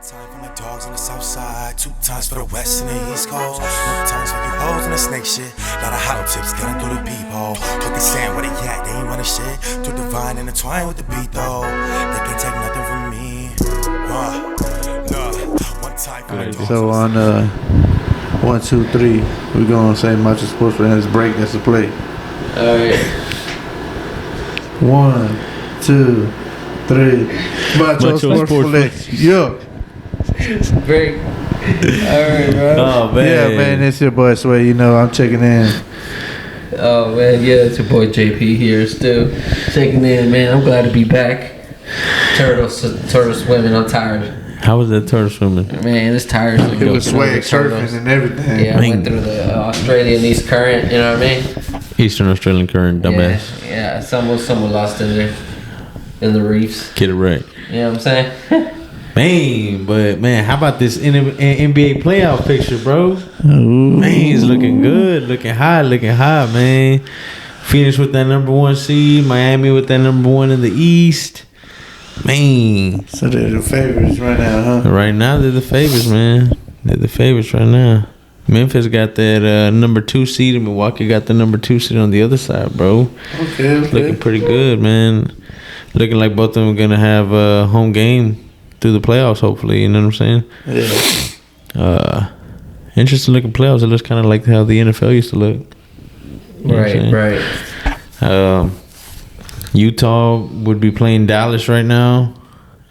Time for my dogs on the south side, 2 times for the west and the east coast. No times for you hoes and the snake shit. Lot of hollow tips getting through the peephole. Fucking sand where they at, they ain't running shit. Too divine and entwined with the beat though. They can't take nothing from me. One time for my dogs. So on 1, 2, 3, we're gonna say Macho Sports for his break. That's the play. Alright. 1, 2, 3. Macho Sports Flex. Yo. Break. Alright, bro. Oh, man. Yeah, man, it's your boy Sway. You know, I'm checking in. Oh, man, yeah, it's your boy JP here still. Checking in, man. I'm glad to be back. Turtle swimming. I'm tired. How was that turtle swimming? Man, it's tired. It was swag surfing and everything. Yeah, I went through the Australian East Current, you know what I mean? Eastern Australian Current, dumbass. Yeah, someone lost in there. In the reefs. Get it right. You know what I'm saying? Man, how about this NBA playoff picture, bro? Ooh. Man, he's looking good, looking high, man. Phoenix with that number 1 seed, Miami with that number 1 in the East. Man. So they're the favorites right now, huh? Right now, they're the favorites, man. They're the favorites right now. Memphis got that number 2 seed, and Milwaukee got the number 2 seed on the other side, bro. Okay. Looking pretty good, man. Looking like both of them are going to have a home game through the playoffs, hopefully. You know what I'm saying? Yeah. Interesting looking playoffs. It looks kind of like how the NFL used to look. You know Right. Utah would be playing Dallas right now.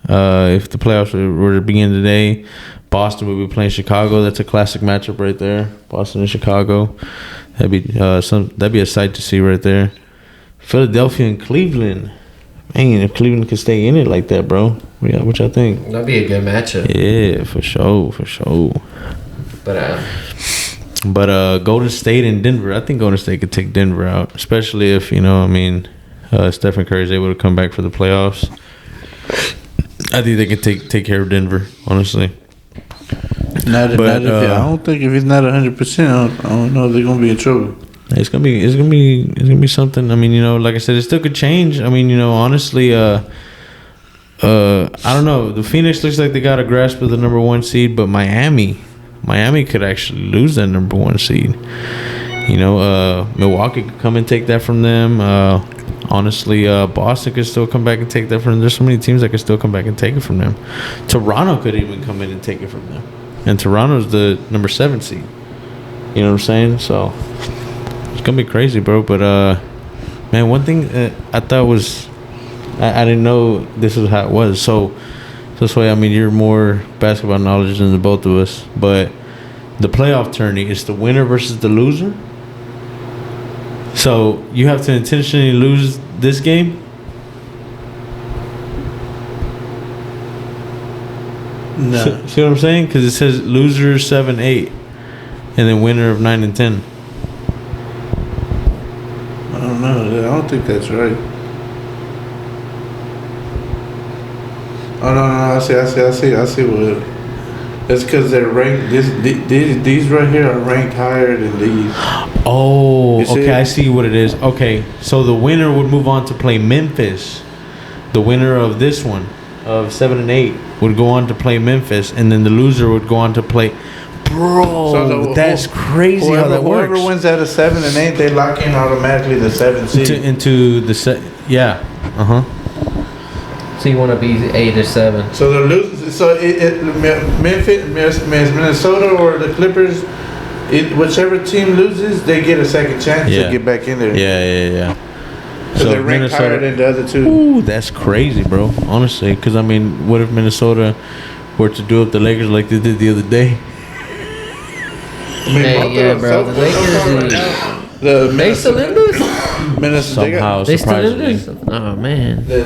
If the playoffs were to begin today, Boston would be playing Chicago. That's a classic matchup right there. Boston and Chicago. That'd be a sight to see right there. Philadelphia and Cleveland. Man, if Cleveland could stay in it like that, bro. Yeah, what y'all think? That'd be a good matchup. Yeah, for sure. But Golden State and Denver, I think Golden State could take Denver out, especially if, Stephen Curry's able to come back for the playoffs. I think they can take care of Denver, honestly. I don't think if he's not 100%, I don't know if they're gonna be in trouble. It's gonna be something. I mean, like I said, it still could change. I mean, honestly, I don't know. The Phoenix looks like they got a grasp of the number 1 seed, but Miami could actually lose that number 1 seed. Milwaukee could come and take that from them. Honestly, Boston could still come back and take that from them. There's so many teams that could still come back and take it from them. Toronto could even come in and take it from them. And Toronto's the number 7 seed. You know what I'm saying? So it's gonna be crazy, bro. But man, one thing I thought was I didn't know this is how it was. So this way, I mean, you're more basketball knowledge than the both of us. But the playoff tourney is the winner versus the loser. So you have to intentionally lose this game. No. See what I'm saying? Because it says loser 7-8, and then winner of 9 and 10. I don't know. I don't think that's right. Oh no! I see what. That's because they're ranked. These right here are ranked higher than these. Oh, okay. I see what it is. Okay, so the winner would move on to play Memphis. The winner of this one, of 7 and 8, would go on to play Memphis, and then the loser would go on to play. Bro, so that's crazy how that works. Whoever wins out of 7 and 8, they lock in automatically the 7th seed. Into the set. Yeah. So you want to be 8 or 7? So the losers. So Memphis, Minnesota, or the Clippers, whichever team loses, they get a second chance to get back in there. Yeah. So they're ranked higher than the other two. Ooh, that's crazy, bro. Honestly, because I mean, what if Minnesota were to do up the Lakers like they did the other day? I mean, bro. The Lakers, they still in this? Minnesota, they still in this? Oh man. They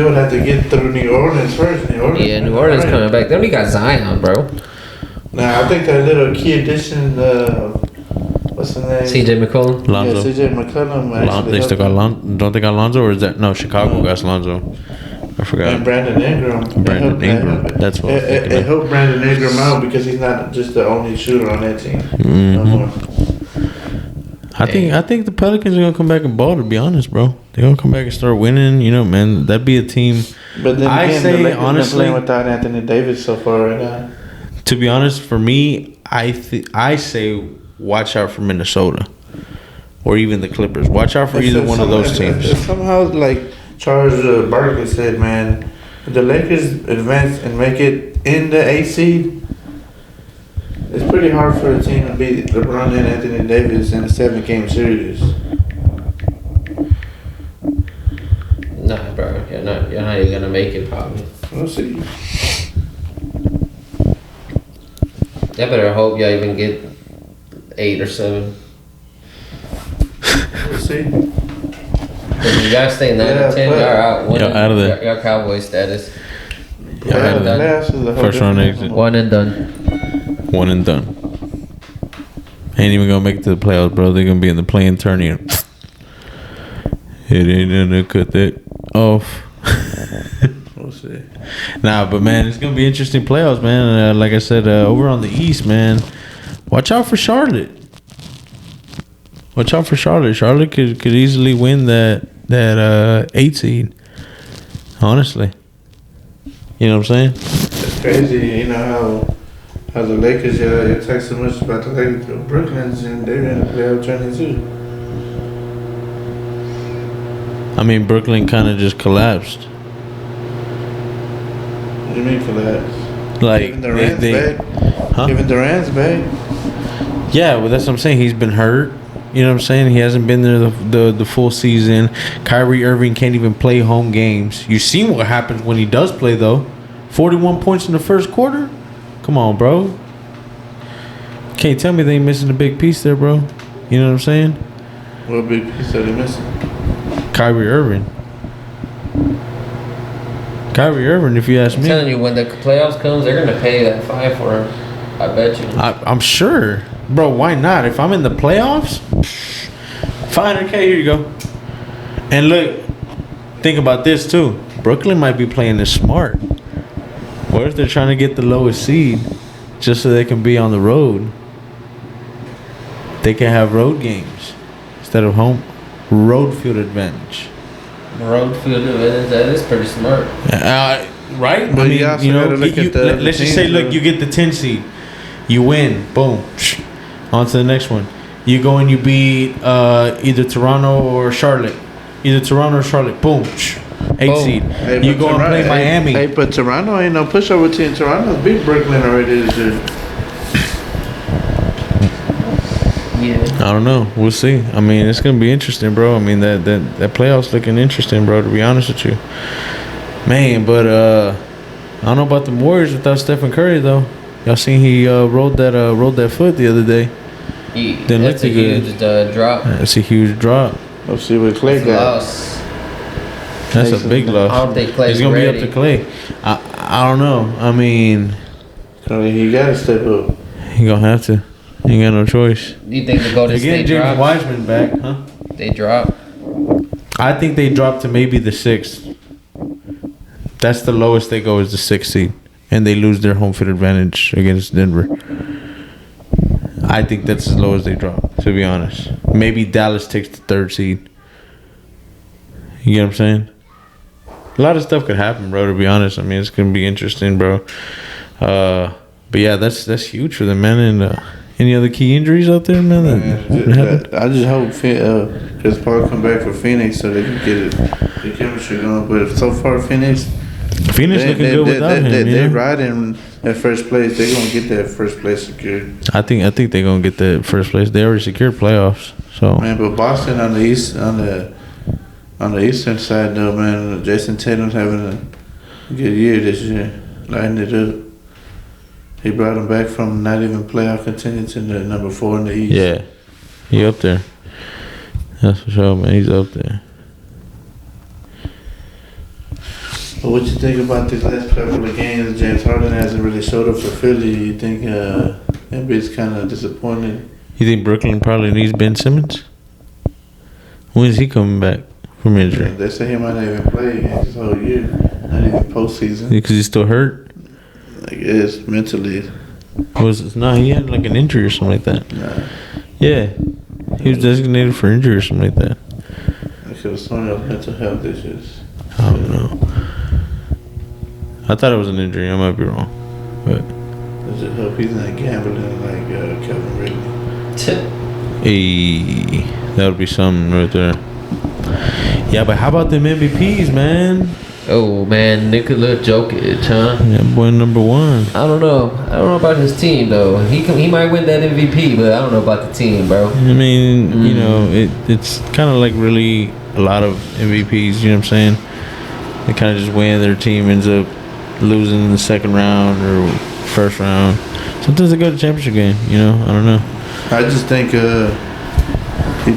would have to get through New Orleans first. New Orleans coming back. They only got Zion, bro. Nah, I think that little key addition. What's the name? CJ McCollum. Lonzo. Yeah, CJ McCollum. They still got Lonzo. Don't they got Lonzo, or is that Chicago got Lonzo? I forgot. And Brandon Ingram. That's what I hope Brandon Ingram out because he's not just the only shooter on that team. Mm-hmm. No more. I think the Pelicans are gonna come back and ball. To be honest, bro, they're gonna come back and start winning. Man, that'd be a team But then I again, say, the Lakers honestly- been playing without Anthony Davis so far right now. To be honest, for me, I say watch out for Minnesota or even the Clippers. Watch out for either one of those teams. Somehow, like Charles Barkley said, man, if the Lakers advance and make it in the 8th seed, it's pretty hard for a team to beat LeBron and Anthony Davis in a 7-game series. Nah, bro, you're not even gonna make it probably. We'll see. I better hope y'all even get 8 or 7. We'll see. Cause you guys stay 9 Yeah, or 10, but- y'all out. Y'all out of there. Y'all Cowboy status. Yeah, One and done. Playoffs is a whole First round different exit. animal. One and done. One and done. Ain't even gonna make it to the playoffs, bro. They're gonna be in the play-in tournament. It ain't gonna cut that off. We'll see. Nah, but man, it's gonna be interesting playoffs, man. Like I said, over on the East, man, watch out for Charlotte. Watch out for Charlotte. Charlotte could easily win that 8 seed. Honestly, you know what I'm saying? It's crazy, you know how the Lakers, you talk so much about the Lakers, Brooklyn's, and they're in the playoff tournament too. I mean, Brooklyn kind of just collapsed. What do you mean collapse? Like Giving Durant's back. Huh? Giving Durant's back. Yeah, well, that's what I'm saying. He's been hurt. You know what I'm saying? He hasn't been there the full season. Kyrie Irving can't even play home games. You seen what happens when he does play, though. 41 points in the first quarter? Come on, bro. Can't tell me they ain't missing a big piece there, bro. You know what I'm saying? What big piece are they missing? Kyrie Irving. Kyrie Irving, if you ask I'm me. telling you, when the playoffs comes, they're gonna pay that fine for him. I bet you. I'm sure. Bro, why not? If I'm in the playoffs, fine, okay, here you go. And look, think about this too. Brooklyn might be playing this smart. What if they're trying to get the lowest seed just so they can be on the road? They can have road games instead of home. Road field advantage. Road field advantage. That is pretty smart. Right? But you also gotta look at the let's just teams, say, look, though. you get the 10 seed. You win. Boom. On to the next one. You go and you beat either Toronto or Charlotte. Either Toronto or Charlotte. Boom. 8 Boom. seed. Hey, You but go and play Miami. Hey, but Toronto ain't no pushover team. Toronto's beat Brooklyn already this year. Yeah. I don't know. We'll see. I mean, it's gonna be interesting, bro. I mean, that playoffs looking interesting, bro. To be honest with you, man. But I don't know about the Warriors without Stephen Curry, though. Y'all seen he rolled that foot the other day. Didn't That's look a too good. huge drop. That's a huge drop. Let's see what Clay It's a got. loss. That's a big loss. I don't think Clay's It's gonna ready. be up to Clay. I don't know. I mean, He gotta step up. he gonna have to. He ain't got no choice. You think the Golden Again, State James drop? Wiseman back, huh? They drop. I think they drop to maybe the 6th. That's the lowest they go is the 6th seed, and they lose their home field advantage against Denver. I think that's as low as they drop. To be honest, maybe Dallas takes the 3rd seed. You get what I'm saying? A lot of stuff could happen, bro. To be honest, I mean it's gonna be interesting, bro. But yeah, that's huge for them, man. And any other key injuries out there, man? that happened? I just hope Chris Paul come back for Phoenix so they can get the chemistry going. But so far, Phoenix Phoenix looking good without him. They're Yeah? riding at first place. They're gonna get that first place secured. I think they're gonna get the first place. They already secured playoffs. So Man, but Boston on the east on the eastern side though, man, Jason Tatum's having a good year this year, lighting it up. He brought him back from not even playoff contenders to the number 4 in the East. yeah, he up there. That's for sure, man. He's up there. But what you think about these last couple of games? James Harden hasn't really showed up for Philly. You think everybody's kind of disappointed? You think Brooklyn probably needs Ben Simmons? When is he coming back from injury? They say he might not even play this whole year, not even postseason. Because he's still hurt. I guess mentally. He had like an injury or something like that. Nah, Yeah, he was designated for injury or something like that. I could have sworn it was mental health issues. I don't know. I thought it was an injury. I might be wrong, but I just hope he's not gambling like Kevin Ridley. hey, that would be something right there. Yeah, but how about them MVPs, man? Oh man, Nikola Jokic, huh? Yeah, boy, number one. I don't know. I don't know about his team though. He might win that MVP, but I don't know about the team, bro. I mean, you know, it's kind of like really a lot of MVPs. You know what I'm saying? They kind of just win. Their team ends up losing in the second round or first round. Sometimes they go to the championship game. You know, I don't know. I just think you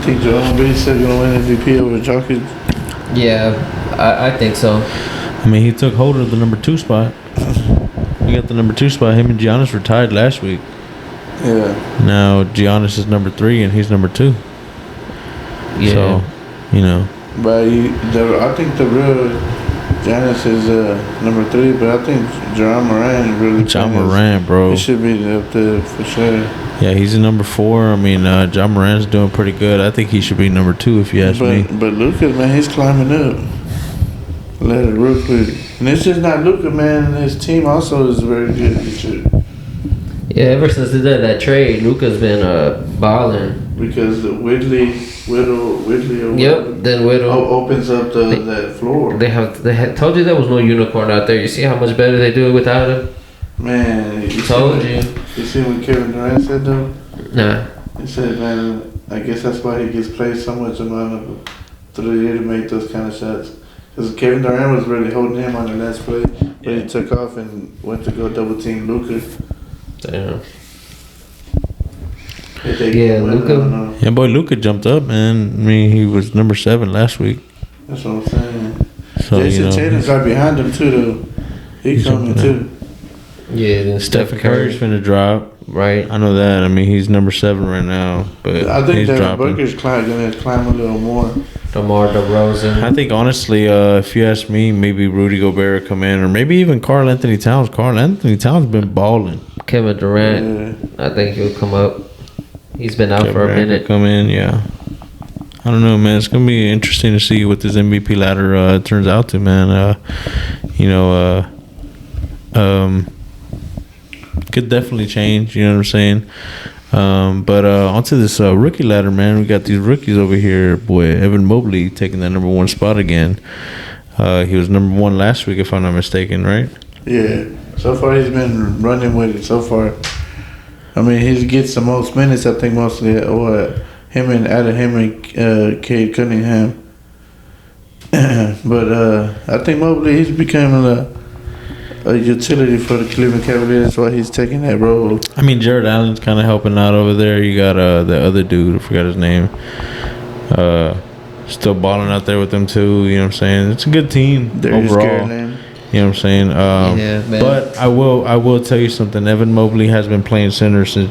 think Joel Embiid's still gonna win MVP over Jokic? Yeah, I think so. I mean, he took hold of the number 2 spot. He got the number 2 spot. Him and Giannis were tied last week. Yeah. Now Giannis is number 3 and he's number 2. Yeah. So, you know. But I think the real Giannis is number 3, but I think John Moran really. John Moran, bro. He should be up there for sure. Yeah, he's a number 4. I mean, John Moran's doing pretty good. I think he should be number 2 if you ask me. But Luka, man, he's climbing up. Let it real quick. And it's just not Luka, man. His team also is very good this year. Yeah, ever since they did that trade, Luka's been balling. Because the Whitley or Yep, then Whittle opens up that floor. They had told you there was no unicorn out there. You see how much better they do it without him? Man, you Told you. You see what Kevin Durant said though? Nah. He said, man, I guess that's why he gets played so much amount of through the year to make those kind of shots. Because Kevin Durant was really holding him on the last play, but he took off and went to go double team Luka. Damn. Yeah, Luka. Yeah, boy, Luka jumped up, man. I mean, he was number 7 last week. That's what I'm saying. So, Jason you know, Tatum's right behind him too, though. He's coming too. Yeah, then Stephen Curry's finna drop. Right. I know that. I mean, he's number 7 right now, but I think he's that dropping. Booker's gonna climb a little more. DeMar DeRozan. I think honestly, if you ask me, maybe Rudy Gobert come in, or maybe even Karl Anthony Towns. Karl Anthony Towns been balling. Kevin Durant. I think he'll come up. He's been out for a minute. Come in, yeah. I don't know, man. It's gonna be interesting to see what this MVP ladder turns out to, man. Could definitely change. You know what I'm saying? But onto this rookie ladder, man. We got these rookies over here. Boy, Evan Mobley taking that number 1 spot again. He was number 1 last week, if I'm not mistaken, right? Yeah. So far, he's been running with it. So far, I mean, he gets the most minutes. I think mostly, or him and Cade Cunningham. But I think Mobley, he's becoming a utility for the Cleveland Cavaliers. That's why he's taking that role. I mean, Jared Allen's kind of helping out over there. You got the other dude, I forgot his name. Still balling out there with them too. You know what I'm saying? It's a good team overall. You know what I'm saying? Yeah, man. But I will tell you something. Evan Mobley has been playing center since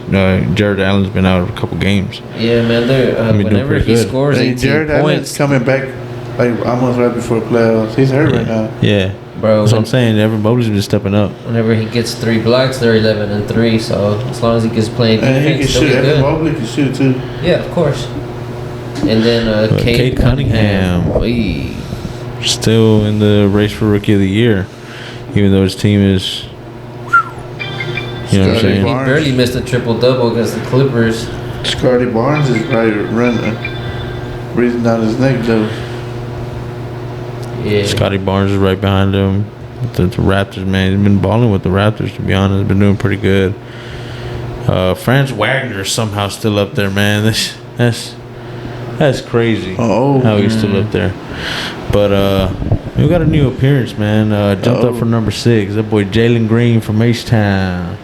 Jared Allen's been out of a couple games. Yeah, man. Whenever he scores 18 Jared points, Allen's coming back like almost right before playoffs. He's hurt right now. Yeah. bro. That's what I'm saying. Evan Mobley's been stepping up. Whenever he gets 3 blocks, they're 11-3. So as long as he gets playing defense, and he can shoot. Evan Mobley can shoot too. Yeah, of course. And then Cade Cunningham. Oy. Still in the race for Rookie of the Year, even though his team is. You know what I'm saying? He barely missed a triple-double against the Clippers. Scotty Barnes is probably breathing down his neck though. Yeah. Scotty Barnes is right behind him. The Raptors, man, he's been balling with the Raptors. To be honest, been doing pretty good. Franz Wagner is somehow still up there, man. That's crazy. Oh, how he's still up there. But we got a new appearance, man. Jumped up for number 6. That boy Jalen Green from H-Town.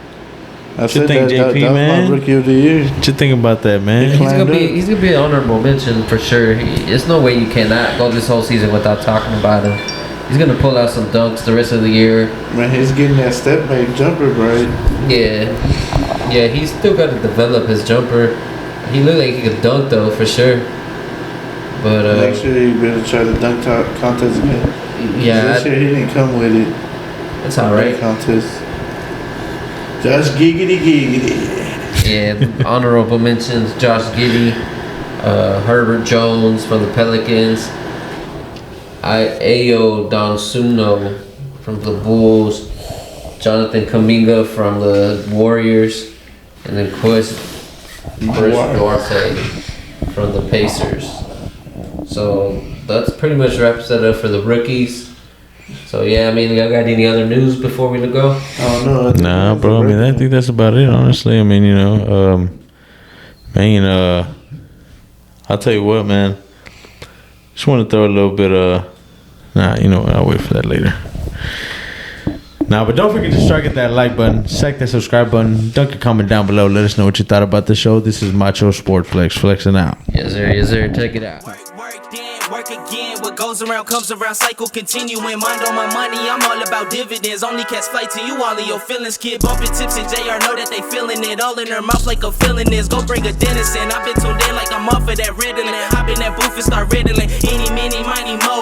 What you think, JP, that man? was my Rookie of the Year. What you think about that, man? He's gonna be an honorable mention for sure. There's no way you cannot go this whole season without talking about him. He's gonna pull out some dunks the rest of the year. Man, he's getting that step back jumper, right? Yeah, he's still got to develop his jumper. He looked like he could dunk though, for sure. But next year he better try the dunk contest again. Yeah, this year he didn't come with it. That's all right. Contest. Just giggity. Yeah, honorable mentions: Josh Giddey, Herbert Jones from the Pelicans, Ayo Donsuno from the Bulls, Jonathan Kuminga from the Warriors, and then Chris Duarte from the Pacers. So that's pretty much wraps that up for the rookies. So yeah, I mean, y'all got any other news before we go? Oh no. Nah, bro. I mean, I think that's about it. Honestly, I mean, I'll tell you what, man. Just want to throw a little bit of. Nah, you know what? I'll wait for that later. Nah, but don't forget to strike at that like button, strike that subscribe button, dunk a comment down below. Let us know what you thought about the show. This is Macho Sport Flex, flexing out. Yes, sir. Yes, sir. Check it out. Work again, what goes around comes around, cycle continuing. Mind on my money, I'm all about dividends. Only catch flight to you, all of your feelings. Kid bumping tips and Jxxy.R know that they feeling it. All in their mouth like a feeling is. Go bring a dentist in. I've been tuned in like I'm off of that Ritalin. Hop in that booth and start riddling. Any, mini, miny, mo.